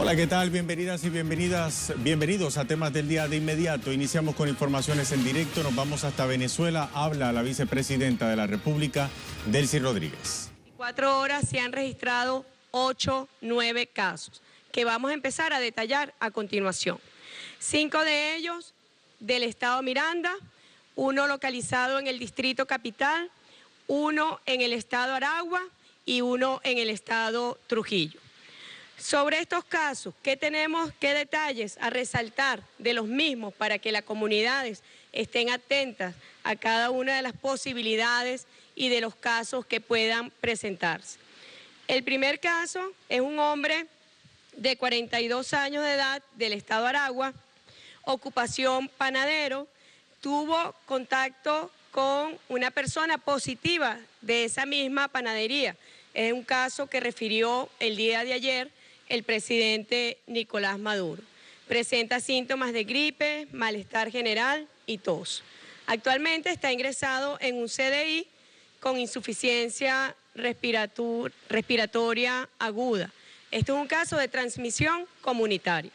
Hola, ¿qué tal? Bienvenidas y bienvenidos a Temas del Día de inmediato. Iniciamos con informaciones en directo, nos vamos hasta Venezuela. Habla la vicepresidenta de la República, Delcy Rodríguez. 4 horas se han registrado 9 casos, que vamos a empezar a detallar a continuación. 5 de ellos del estado Miranda, 1 localizado en el distrito capital, 1 en el estado Aragua y 1 en el estado Trujillo. Sobre estos casos, ¿qué detalles a resaltar de los mismos para que las comunidades estén atentas a cada una de las posibilidades y de los casos que puedan presentarse? El primer caso es un hombre de 42 años de edad del estado Aragua, ocupación panadero, tuvo contacto con una persona positiva de esa misma panadería. Es un caso que refirió el día de ayer el presidente Nicolás Maduro. Presenta síntomas de gripe, malestar general y tos. Actualmente está ingresado en un CDI con insuficiencia respiratoria aguda. Esto es un caso de transmisión comunitaria.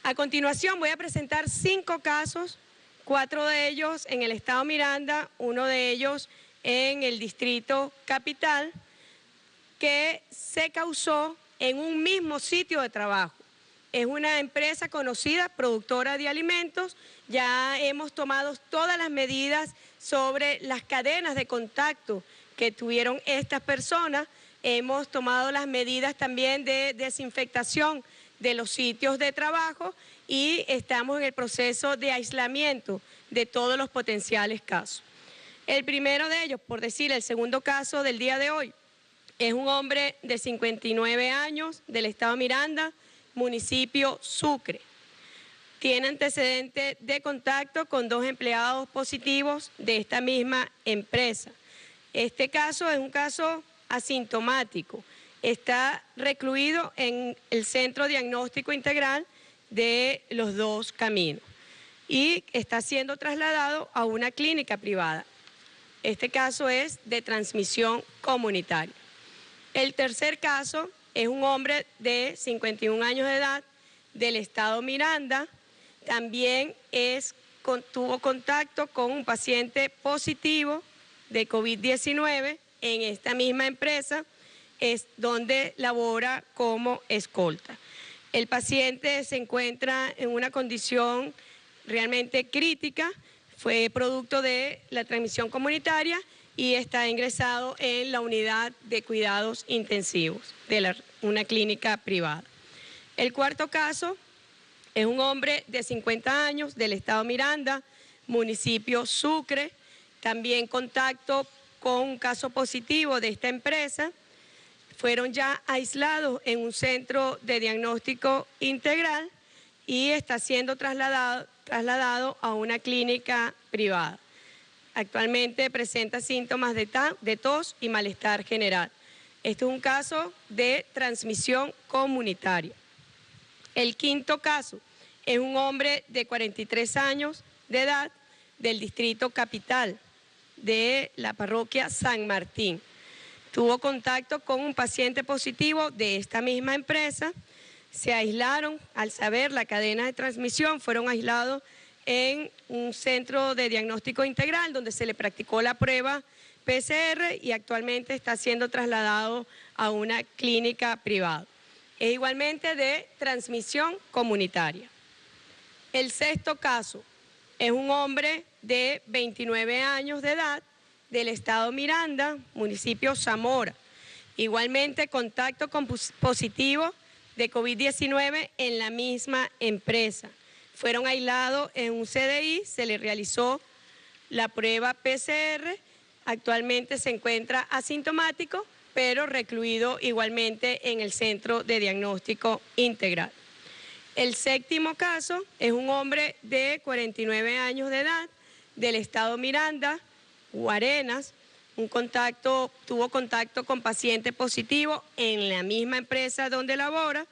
A continuación voy a presentar 5 casos, 4 de ellos en el estado Miranda, 1 de ellos en el distrito capital, que se causó en un mismo sitio de trabajo. Es una empresa conocida, productora de alimentos. Ya hemos tomado todas las medidas sobre las cadenas de contacto que tuvieron estas personas. Hemos tomado las medidas también de desinfectación de los sitios de trabajo y estamos en el proceso de aislamiento de todos los potenciales casos. El primero de ellos, por decir el segundo caso del día de hoy, es un hombre de 59 años del estado Miranda, municipio Sucre. Tiene antecedentes de contacto con 2 empleados positivos de esta misma empresa. Este caso es un caso asintomático. Está recluido en el Centro Diagnóstico Integral de los 2 Caminos y está siendo trasladado a una clínica privada. Este caso es de transmisión comunitaria. El tercer caso es un hombre de 51 años de edad del estado Miranda. También tuvo contacto con un paciente positivo de COVID-19 en esta misma empresa, es donde labora como escolta. El paciente se encuentra en una condición realmente crítica, fue producto de la transmisión comunitaria y está ingresado en la unidad de cuidados intensivos de una clínica privada. El cuarto caso es un hombre de 50 años del estado Miranda, municipio Sucre, también contacto con un caso positivo de esta empresa. Fueron ya aislados en un centro de diagnóstico integral y está siendo trasladado a una clínica privada. Actualmente presenta síntomas de tos y malestar general. Este es un caso de transmisión comunitaria. El quinto caso es un hombre de 43 años de edad del distrito capital de la parroquia San Martín. Tuvo contacto con un paciente positivo de esta misma empresa. Se aislaron, al saber la cadena de transmisión, fueron aislados en un centro de diagnóstico integral donde se le practicó la prueba PCR y actualmente está siendo trasladado a una clínica privada. Es igualmente de transmisión comunitaria. El sexto caso es un hombre de 29 años de edad del estado Miranda, municipio Zamora. Igualmente contacto con positivo de COVID-19 en la misma empresa. Fueron aislados en un CDI, se le realizó la prueba PCR, actualmente se encuentra asintomático, pero recluido igualmente en el Centro de Diagnóstico Integral. El séptimo caso es un hombre de 49 años de edad del estado Miranda, Guarenas, tuvo contacto con paciente positivo en la misma empresa donde labora.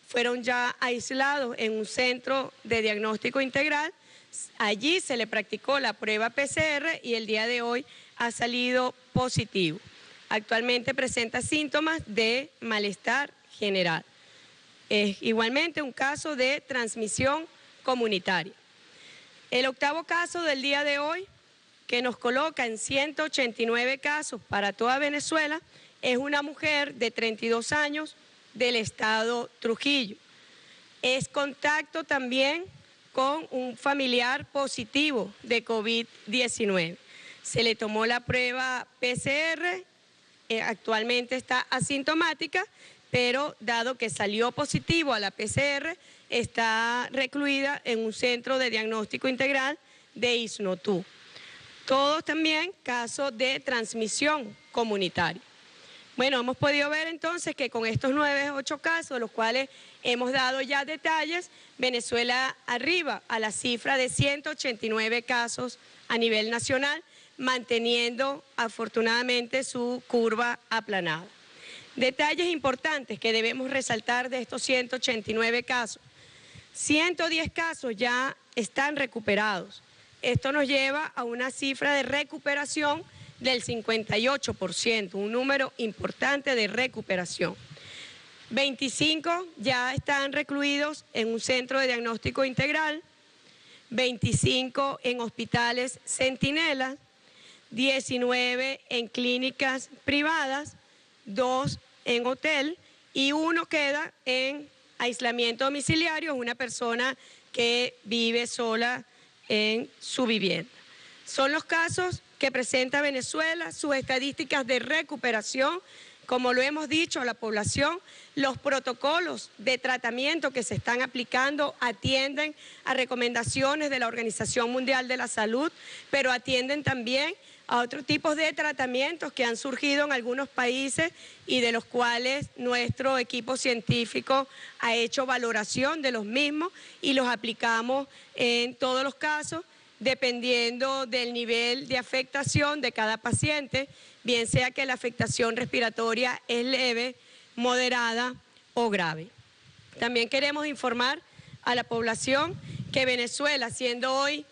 Fueron ya aislados en un centro de diagnóstico integral. Allí se le practicó la prueba PCR y el día de hoy ha salido positivo. Actualmente presenta síntomas de malestar general. Es igualmente un caso de transmisión comunitaria. El octavo caso del día de hoy, que nos coloca en 189 casos para toda Venezuela, es una mujer de 32 años del estado Trujillo. Es contacto también con un familiar positivo de COVID-19. Se le tomó la prueba PCR, actualmente está asintomática, pero dado que salió positivo a la PCR, está recluida en un centro de diagnóstico integral de Isnotú. Todos también casos de transmisión comunitaria. Bueno, hemos podido ver entonces que con estos 8 casos, de los cuales hemos dado ya detalles, Venezuela arriba a la cifra de 189 casos a nivel nacional, manteniendo afortunadamente su curva aplanada. Detalles importantes que debemos resaltar de estos 189 casos. 110 casos ya están recuperados. Esto nos lleva a una cifra de recuperación del 58%, un número importante de recuperación. 25 ya están recluidos en un centro de diagnóstico integral, 25 en hospitales Centinela, 19 en clínicas privadas, 2 en hotel y 1 queda en aislamiento domiciliario, una persona que vive sola en su vivienda. Son los casos que presenta Venezuela, sus estadísticas de recuperación, como lo hemos dicho a la población, los protocolos de tratamiento que se están aplicando atienden a recomendaciones de la Organización Mundial de la Salud, pero atienden también a otros tipos de tratamientos que han surgido en algunos países y de los cuales nuestro equipo científico ha hecho valoración de los mismos y los aplicamos en todos los casos, dependiendo del nivel de afectación de cada paciente, bien sea que la afectación respiratoria es leve, moderada o grave. También queremos informar a la población que Venezuela, siendo hoy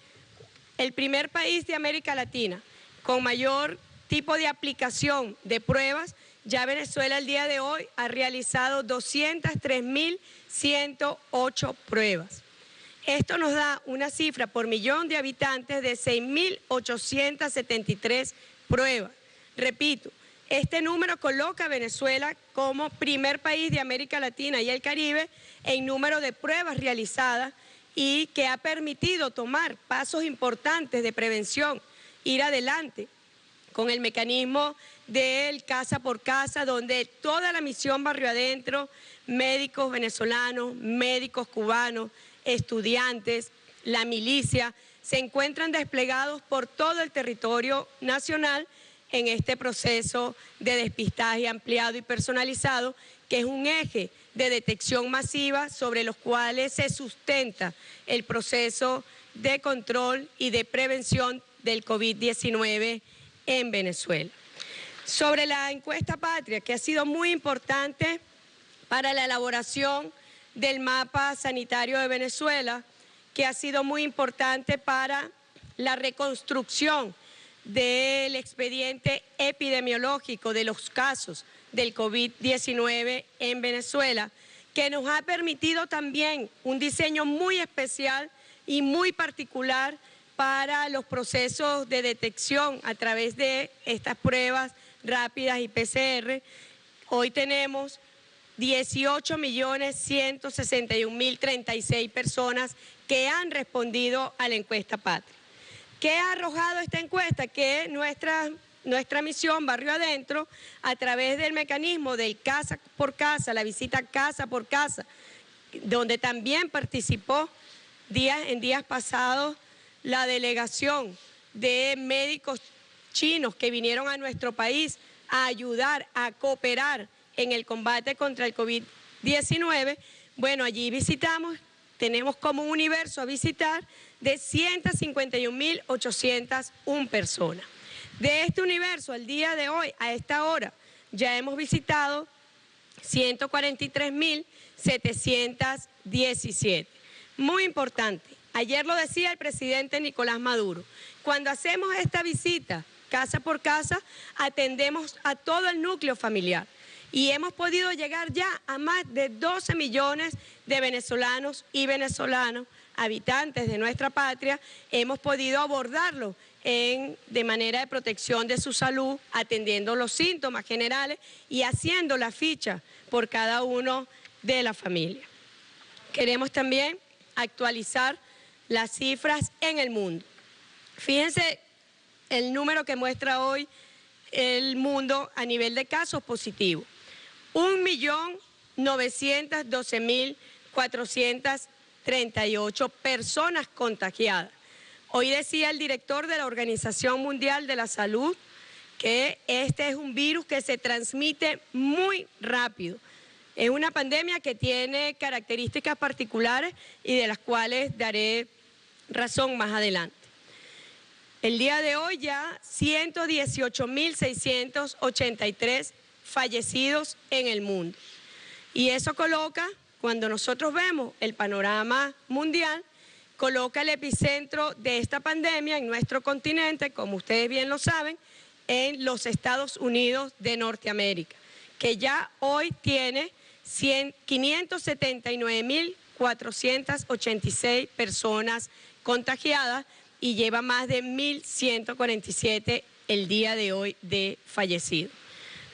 el primer país de América Latina con mayor tipo de aplicación de pruebas, ya Venezuela el día de hoy ha realizado 203.108 pruebas. Esto nos da una cifra por millón de habitantes de 6.873 pruebas. Repito, este número coloca a Venezuela como primer país de América Latina y el Caribe en número de pruebas realizadas y que ha permitido tomar pasos importantes de prevención, ir adelante con el mecanismo del casa por casa, donde toda la misión Barrio Adentro, médicos venezolanos, médicos cubanos, estudiantes, la milicia, se encuentran desplegados por todo el territorio nacional en este proceso de despistaje ampliado y personalizado, que es un eje de detección masiva sobre los cuales se sustenta el proceso de control y de prevención del COVID-19 en Venezuela. Sobre la encuesta patria, que ha sido muy importante para la elaboración del mapa sanitario de Venezuela, que ha sido muy importante para la reconstrucción del expediente epidemiológico de los casos del COVID-19 en Venezuela, que nos ha permitido también un diseño muy especial y muy particular para los procesos de detección a través de estas pruebas rápidas y PCR. Hoy tenemos 18.161.036 personas que han respondido a la encuesta patria. ¿Qué ha arrojado esta encuesta? Que nuestra misión Barrio Adentro, a través del mecanismo del casa por casa, la visita casa por casa, donde también participó en días pasados la delegación de médicos chinos que vinieron a nuestro país a ayudar, a cooperar en el combate contra el COVID-19, bueno, allí visitamos, tenemos como un universo a visitar de 151.801 personas. De este universo, al día de hoy, a esta hora, ya hemos visitado 143.717. Muy importante, ayer lo decía el presidente Nicolás Maduro, cuando hacemos esta visita casa por casa, atendemos a todo el núcleo familiar. y hemos podido llegar ya a más de 12 millones de venezolanos y venezolanas, habitantes de nuestra patria. Hemos podido abordarlo de manera de protección de su salud, atendiendo los síntomas generales y haciendo la ficha por cada uno de la familia. Queremos también actualizar las cifras en el mundo. Fíjense el número que muestra hoy el mundo a nivel de casos positivos. 1.912.438 personas contagiadas. Hoy decía el director de la Organización Mundial de la Salud que este es un virus que se transmite muy rápido. Es una pandemia que tiene características particulares y de las cuales daré razón más adelante. El día de hoy ya 118.683 fallecidos en el mundo. Y eso coloca, cuando nosotros vemos el panorama mundial, coloca el epicentro de esta pandemia en nuestro continente, como ustedes bien lo saben, en los Estados Unidos de Norteamérica, que ya hoy tiene 579.486 personas contagiadas y lleva más de 1.147 el día de hoy de fallecidos.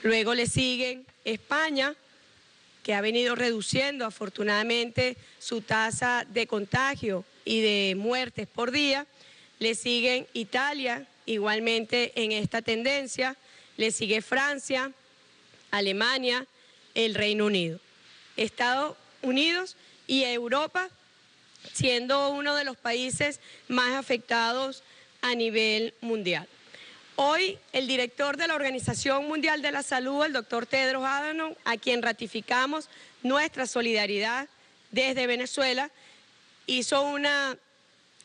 Luego le siguen España, que ha venido reduciendo afortunadamente su tasa de contagio y de muertes por día. Le siguen Italia, igualmente en esta tendencia. Le sigue Francia, Alemania, el Reino Unido. Estados Unidos y Europa siendo uno de los países más afectados a nivel mundial. Hoy, el director de la Organización Mundial de la Salud, el doctor Tedros Adhanom, a quien ratificamos nuestra solidaridad desde Venezuela, hizo una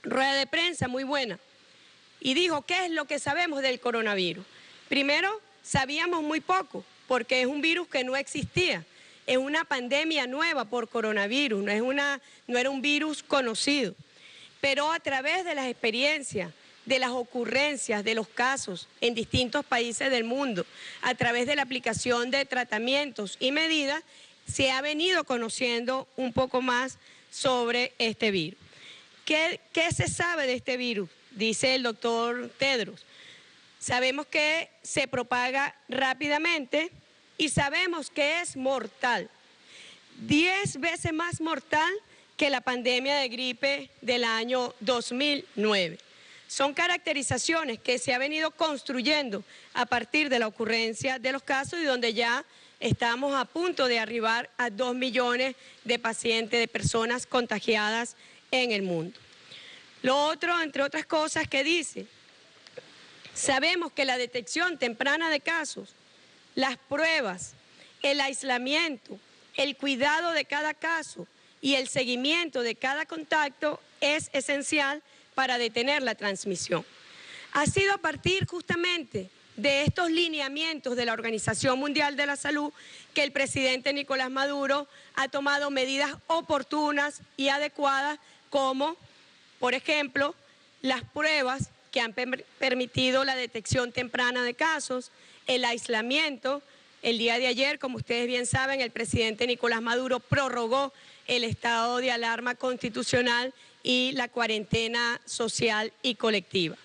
rueda de prensa muy buena y dijo, ¿qué es lo que sabemos del coronavirus? Primero, sabíamos muy poco, porque es un virus que no existía. Es una pandemia nueva por coronavirus, no era un virus conocido. Pero a través de las experiencias, de las ocurrencias, de los casos en distintos países del mundo, a través de la aplicación de tratamientos y medidas, se ha venido conociendo un poco más sobre este virus. ¿Qué se sabe de este virus? Dice el doctor Tedros. Sabemos que se propaga rápidamente y sabemos que es mortal. 10 veces más mortal que la pandemia de gripe del año 2009. Son caracterizaciones que se ha venido construyendo a partir de la ocurrencia de los casos y donde ya estamos a punto de arribar a 2 millones de pacientes, de personas contagiadas en el mundo. Lo otro, entre otras cosas, que dice, sabemos que la detección temprana de casos, las pruebas, el aislamiento, el cuidado de cada caso y el seguimiento de cada contacto es esencial para detener la transmisión. Ha sido a partir justamente de estos lineamientos de la Organización Mundial de la Salud que el presidente Nicolás Maduro ha tomado medidas oportunas y adecuadas como, por ejemplo, las pruebas que han permitido la detección temprana de casos, el aislamiento. El día de ayer, como ustedes bien saben, el presidente Nicolás Maduro prorrogó el estado de alarma constitucional y la cuarentena social y colectiva.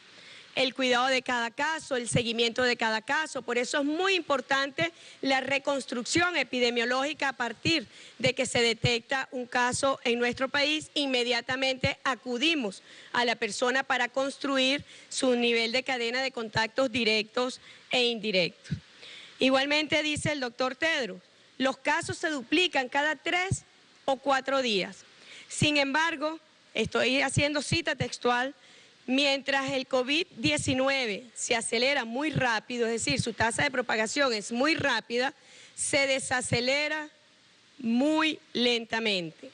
El cuidado de cada caso, el seguimiento de cada caso. Por eso es muy importante la reconstrucción epidemiológica a partir de que se detecta un caso en nuestro país. Inmediatamente acudimos a la persona para construir su nivel de cadena de contactos directos e indirectos. Igualmente dice el doctor Tedros, los casos se duplican cada 3 o 4 días. Sin embargo, estoy haciendo cita textual, mientras el COVID-19 se acelera muy rápido, es decir, su tasa de propagación es muy rápida, se desacelera muy lentamente.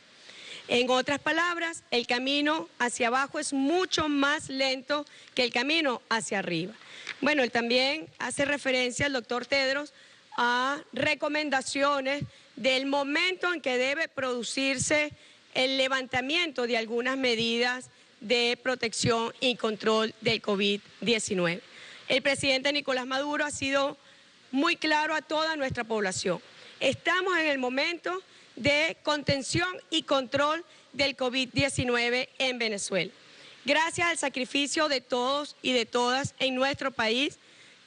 En otras palabras, el camino hacia abajo es mucho más lento que el camino hacia arriba. Bueno, él también hace referencia, el doctor Tedros, a recomendaciones del momento en que debe producirse el levantamiento de algunas medidas de protección y control del COVID-19. El presidente Nicolás Maduro ha sido muy claro a toda nuestra población. Estamos en el momento de contención y control del COVID-19 en Venezuela. Gracias al sacrificio de todos y de todas en nuestro país,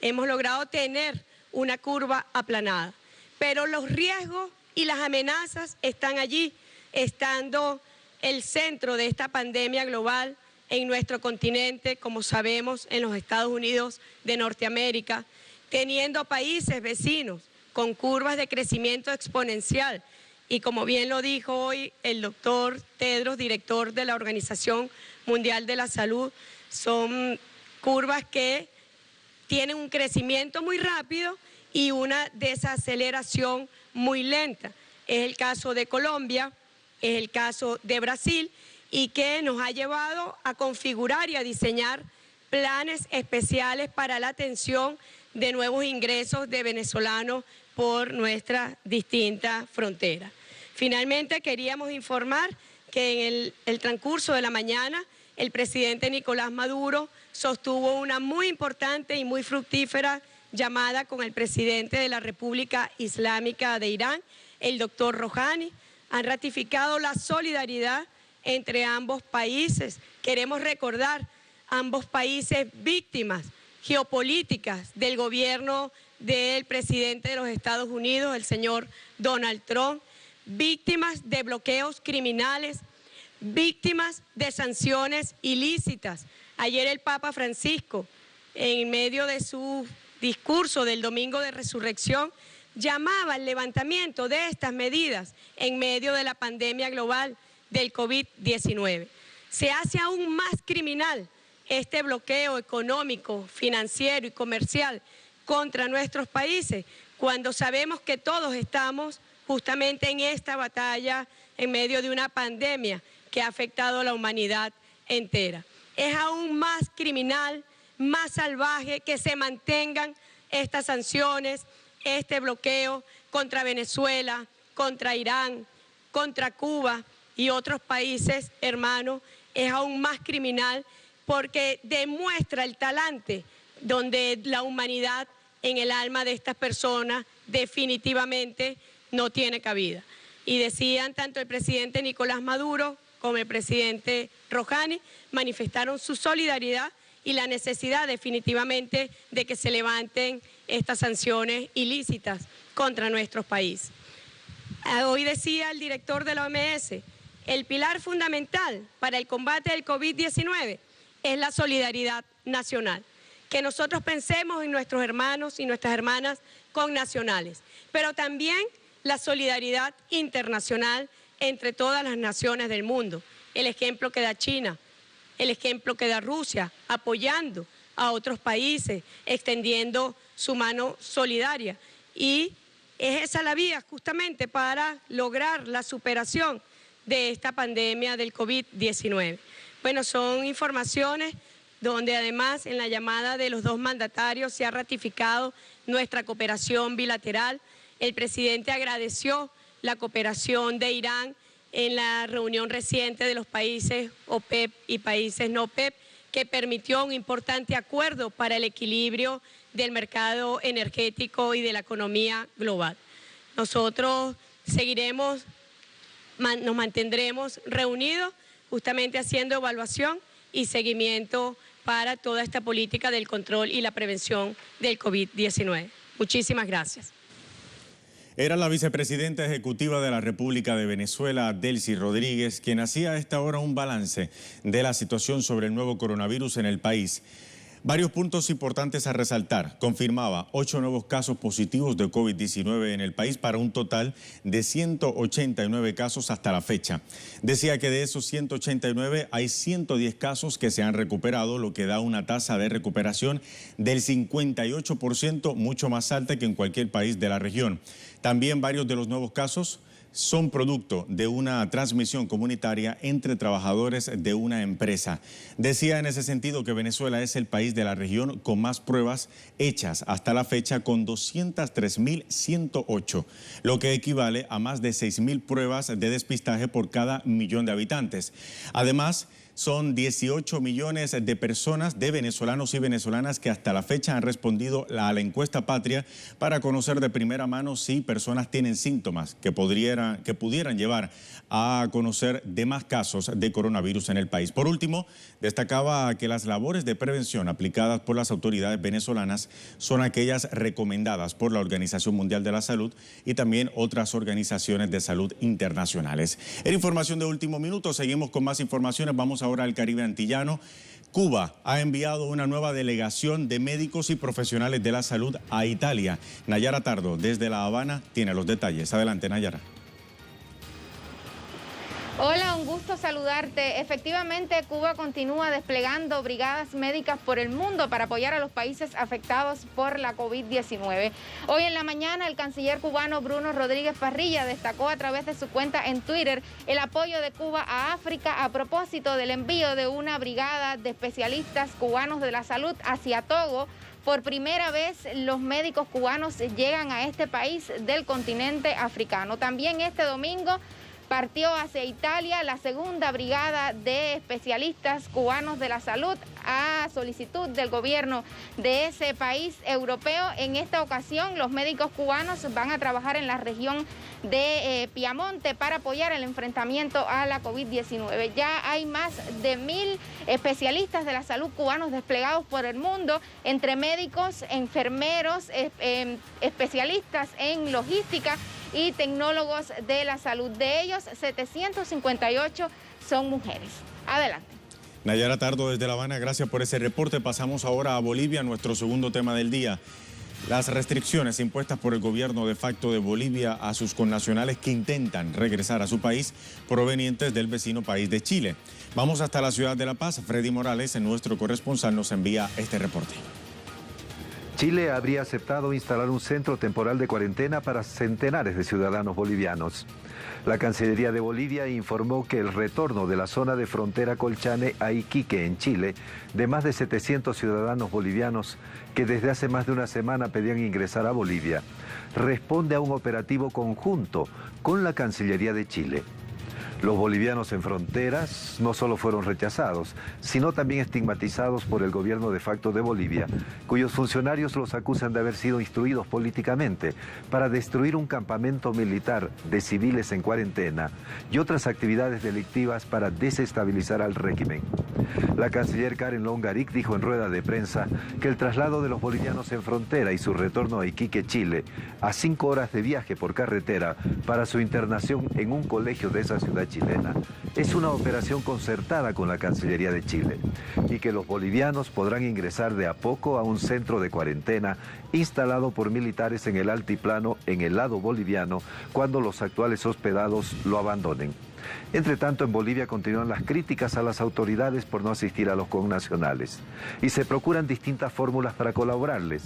hemos logrado tener una curva aplanada. Pero los riesgos y las amenazas están allí, estando el centro de esta pandemia global en nuestro continente, como sabemos, en los Estados Unidos de Norteamérica, teniendo países vecinos con curvas de crecimiento exponencial. Y como bien lo dijo hoy el doctor Tedros, director de la Organización Mundial de la Salud, son curvas que tienen un crecimiento muy rápido y una desaceleración muy lenta. Es el caso de Colombia, es el caso de Brasil, y que nos ha llevado a configurar y a diseñar planes especiales para la atención de nuevos ingresos de venezolanos por nuestras distintas fronteras. Finalmente, queríamos informar que en el transcurso de la mañana el presidente Nicolás Maduro sostuvo una muy importante y muy fructífera llamada con el presidente de la República Islámica de Irán, el doctor Rouhani. Han ratificado la solidaridad entre ambos países. Queremos recordar ambos países víctimas geopolíticas del gobierno del presidente de los Estados Unidos, el señor Donald Trump, víctimas de bloqueos criminales, víctimas de sanciones ilícitas. Ayer el Papa Francisco, en medio de su discurso del Domingo de Resurrección, llamaba al levantamiento de estas medidas en medio de la pandemia global del COVID-19. Se hace aún más criminal este bloqueo económico, financiero y comercial contra nuestros países, cuando sabemos que todos estamos justamente en esta batalla en medio de una pandemia que ha afectado a la humanidad entera. Es aún más criminal, más salvaje que se mantengan estas sanciones, este bloqueo contra Venezuela, contra Irán, contra Cuba y otros países hermanos. Es aún más criminal porque demuestra el talante donde la humanidad en el alma de estas personas definitivamente no tiene cabida. Y decían tanto el presidente Nicolás Maduro como el presidente Rouhani, manifestaron su solidaridad y la necesidad definitivamente de que se levanten estas sanciones ilícitas contra nuestros países. Hoy decía el director de la OMS, el pilar fundamental para el combate del COVID-19 es la solidaridad nacional. Que nosotros pensemos en nuestros hermanos y nuestras hermanas connacionales, pero también la solidaridad internacional entre todas las naciones del mundo. El ejemplo que da China, el ejemplo que da Rusia, apoyando a otros países, extendiendo su mano solidaria. Y es esa la vía justamente para lograr la superación de esta pandemia del COVID-19. Bueno, son informaciones donde además en la llamada de los dos mandatarios se ha ratificado nuestra cooperación bilateral. El presidente agradeció la cooperación de Irán en la reunión reciente de los países OPEP y países no OPEP, que permitió un importante acuerdo para el equilibrio del mercado energético y de la economía global. Nosotros nos mantendremos reunidos justamente haciendo evaluación y seguimiento para toda esta política del control y la prevención del COVID-19. Muchísimas gracias. Era la vicepresidenta ejecutiva de la República de Venezuela, Delcy Rodríguez, quien hacía a esta hora un balance de la situación sobre el nuevo coronavirus en el país. Varios puntos importantes a resaltar. Confirmaba 8 nuevos casos positivos de COVID-19 en el país para un total de 189 casos hasta la fecha. Decía que de esos 189 hay 110 casos que se han recuperado, lo que da una tasa de recuperación del 58%, mucho más alta que en cualquier país de la región. También varios de los nuevos casos son producto de una transmisión comunitaria entre trabajadores de una empresa. Decía en ese sentido que Venezuela es el país de la región con más pruebas hechas hasta la fecha, con 203.108, lo que equivale a más de 6.000 pruebas de despistaje por cada millón de habitantes. Además, Son 18 millones de personas, de venezolanos y venezolanas, que hasta la fecha han respondido a la encuesta patria para conocer de primera mano si personas tienen síntomas que pudieran llevar a conocer de más casos de coronavirus en el país. Por último, destacaba que las labores de prevención aplicadas por las autoridades venezolanas son aquellas recomendadas por la Organización Mundial de la Salud y también otras organizaciones de salud internacionales. En información de último minuto, seguimos con más informaciones. Vamos ahora al Caribe antillano. Cuba ha enviado una nueva delegación de médicos y profesionales de la salud a Italia. Nayara Tardo, desde La Habana, tiene los detalles. Adelante, Nayara. Hola, un gusto saludarte. Efectivamente, Cuba continúa desplegando brigadas médicas por el mundo para apoyar a los países afectados por la COVID-19. Hoy en la mañana, el canciller cubano Bruno Rodríguez Parrilla destacó a través de su cuenta en Twitter el apoyo de Cuba a África a propósito del envío de una brigada de especialistas cubanos de la salud hacia Togo. Por primera vez, los médicos cubanos llegan a este país del continente africano. También este domingo partió hacia Italia la segunda brigada de especialistas cubanos de la salud a solicitud del gobierno de ese país europeo. En esta ocasión, los médicos cubanos van a trabajar en la región de Piamonte para apoyar el enfrentamiento a la COVID-19. Ya hay más de 1000 especialistas de la salud cubanos desplegados por el mundo, entre médicos, enfermeros, especialistas en logística y tecnólogos de la salud. De ellos, 758 son mujeres. Adelante. Nayara Tardo, desde La Habana, gracias por ese reporte. Pasamos ahora a Bolivia, nuestro segundo tema del día. Las restricciones impuestas por el gobierno de facto de Bolivia a sus connacionales que intentan regresar a su país provenientes del vecino país de Chile. Vamos hasta la ciudad de La Paz. Freddy Morales, nuestro corresponsal, nos envía este reporte. Chile habría aceptado instalar un centro temporal de cuarentena para centenares de ciudadanos bolivianos. La Cancillería de Bolivia informó que el retorno de la zona de frontera Colchane a Iquique, en Chile, de más de 700 ciudadanos bolivianos que desde hace más de una semana pedían ingresar a Bolivia, responde a un operativo conjunto con la Cancillería de Chile. Los bolivianos en fronteras no solo fueron rechazados, sino también estigmatizados por el gobierno de facto de Bolivia, cuyos funcionarios los acusan de haber sido instruidos políticamente para destruir un campamento militar de civiles en cuarentena y otras actividades delictivas para desestabilizar al régimen. La canciller Karen Longarik dijo en rueda de prensa que el traslado de los bolivianos en frontera y su retorno a Iquique, Chile, a 5 horas de viaje por carretera para su internación en un colegio de esa ciudad chilena, es una operación concertada con la Cancillería de Chile y que los bolivianos podrán ingresar de a poco a un centro de cuarentena instalado por militares en el altiplano en el lado boliviano cuando los actuales hospedados lo abandonen. Entre tanto, en Bolivia continúan las críticas a las autoridades por no asistir a los connacionales y se procuran distintas fórmulas para colaborarles.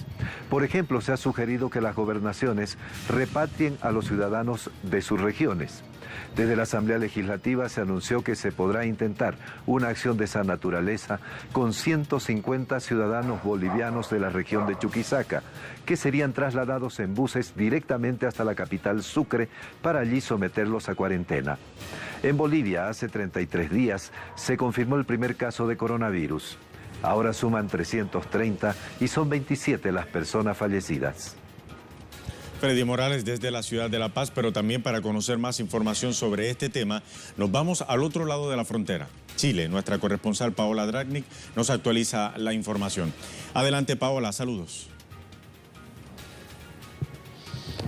Por ejemplo, se ha sugerido que las gobernaciones repatrien a los ciudadanos de sus regiones. Desde la Asamblea Legislativa se anunció que se podrá intentar una acción de esa naturaleza con 150 ciudadanos bolivianos de la región de Chuquisaca, que serían trasladados en buses directamente hasta la capital Sucre para allí someterlos a cuarentena. En Bolivia, hace 33 días, se confirmó el primer caso de coronavirus. Ahora suman 330 y son 27 las personas fallecidas. Freddy Morales desde la ciudad de La Paz, pero también para conocer más información sobre este tema, nos vamos al otro lado de la frontera, Chile. Nuestra corresponsal Paola Dragnik nos actualiza la información. Adelante, Paola, saludos.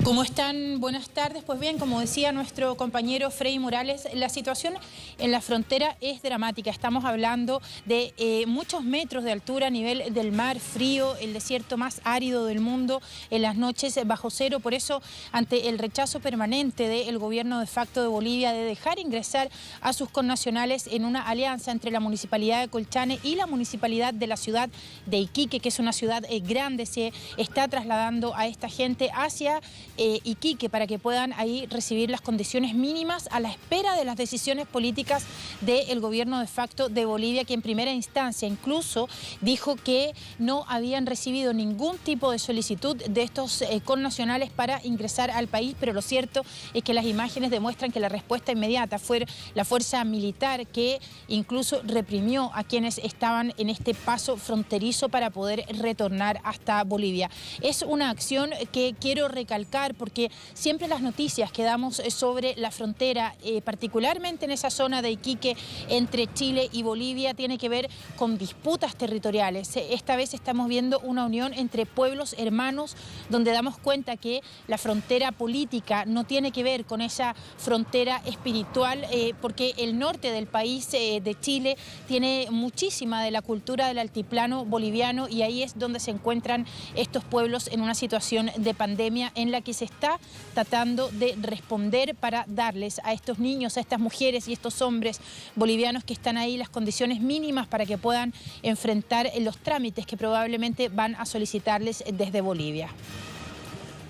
¿Cómo están? Buenas tardes. Pues bien, como decía nuestro compañero Freddy Morales, la situación en la frontera es dramática. Estamos hablando de muchos metros de altura a nivel del mar, frío, el desierto más árido del mundo, en las noches bajo cero. Por eso, ante el rechazo permanente del gobierno de facto de Bolivia de dejar ingresar a sus connacionales en una alianza entre la Municipalidad de Colchane y la Municipalidad de la ciudad de Iquique, que es una ciudad grande, se está trasladando a esta gente hacia Iquique para que puedan ahí recibir las condiciones mínimas a la espera de las decisiones políticas del gobierno de facto de Bolivia, que en primera instancia incluso dijo que no habían recibido ningún tipo de solicitud de estos connacionales para ingresar al país, pero lo cierto es que las imágenes demuestran que la respuesta inmediata fue la fuerza militar, que incluso reprimió a quienes estaban en este paso fronterizo para poder retornar hasta Bolivia. Es una acción que quiero recalcar porque siempre las noticias que damos sobre la frontera, particularmente en esa zona de Iquique entre Chile y Bolivia, tiene que ver con disputas territoriales. Esta vez estamos viendo una unión entre pueblos hermanos, donde damos cuenta que la frontera política no tiene que ver con esa frontera espiritual, porque el norte del país de Chile tiene muchísima de la cultura del altiplano boliviano, y ahí es donde se encuentran estos pueblos en una situación de pandemia en la que se está tratando de responder para darles a estos niños, a estas mujeres y estos hombres bolivianos que están ahí las condiciones mínimas para que puedan enfrentar los trámites que probablemente van a solicitarles desde Bolivia.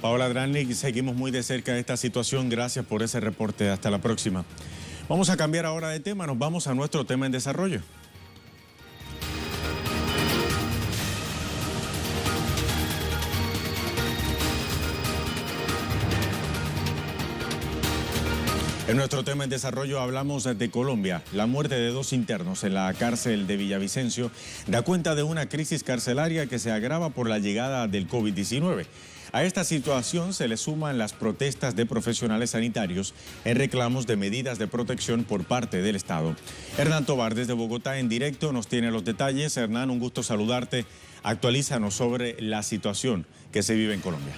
Paola Dranlich, seguimos muy de cerca esta situación. Gracias por ese reporte. Hasta la próxima. Vamos a cambiar ahora de tema. Nos vamos a nuestro tema en desarrollo. En nuestro tema en desarrollo hablamos de Colombia. La muerte de 2 internos en la cárcel de Villavicencio da cuenta de una crisis carcelaria que se agrava por la llegada del COVID-19. A esta situación se le suman las protestas de profesionales sanitarios en reclamos de medidas de protección por parte del Estado. Hernán Tovar desde Bogotá en directo nos tiene los detalles. Hernán, un gusto saludarte. Actualízanos sobre la situación que se vive en Colombia.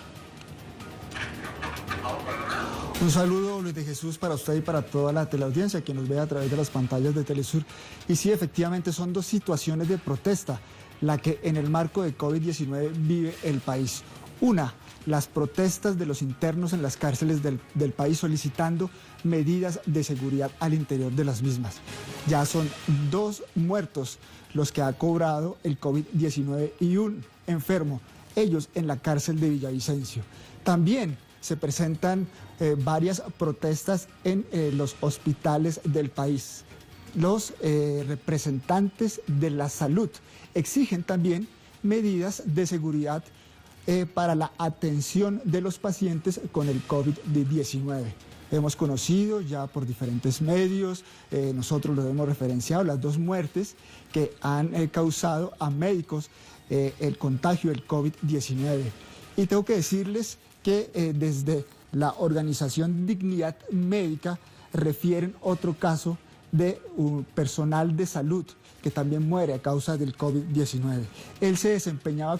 Un saludo, Luis de Jesús, para usted y para toda la teleaudiencia que nos ve a través de las pantallas de Telesur. Y sí, efectivamente, son 2 situaciones de protesta la que en el marco de COVID-19 vive el país. Una, las protestas de los internos en las cárceles del país solicitando medidas de seguridad al interior de las mismas. Ya son 2 muertos los que ha cobrado el COVID-19 y un enfermo, ellos en la cárcel de Villavicencio. También se presentan varias protestas en los hospitales del país. Los representantes de la salud exigen también medidas de seguridad para la atención de los pacientes con el COVID-19. Hemos conocido ya por diferentes medios, nosotros lo hemos referenciado, las 2 muertes que han causado a médicos el contagio del COVID-19. Y tengo que decirles que desde la organización Dignidad Médica refieren otro caso de un personal de salud que también muere a causa del COVID-19. Él se desempeñaba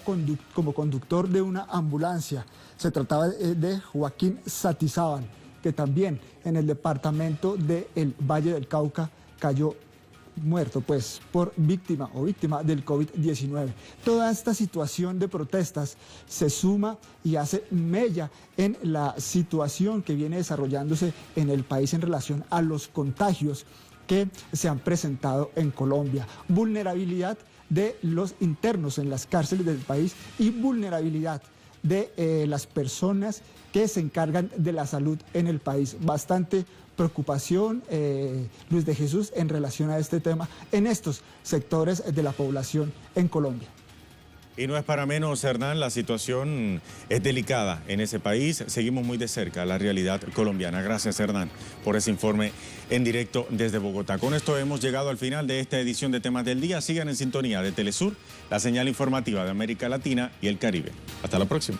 como conductor de una ambulancia. Se trataba de Joaquín Satizábal, que también en el departamento del Valle del Cauca cayó muerto por víctima del COVID-19. Toda esta situación de protestas se suma y hace mella en la situación que viene desarrollándose en el país en relación a los contagios que se han presentado en Colombia. Vulnerabilidad de los internos en las cárceles del país y vulnerabilidad de las personas que se encargan de la salud en el país. Bastante preocupación, Luis de Jesús, en relación a este tema en estos sectores de la población en Colombia. Y no es para menos, Hernán, la situación es delicada en ese país. Seguimos muy de cerca la realidad colombiana. Gracias, Hernán, por ese informe en directo desde Bogotá. Con esto hemos llegado al final de esta edición de Temas del Día. Sigan en sintonía de Telesur, la señal informativa de América Latina y el Caribe. Hasta la próxima.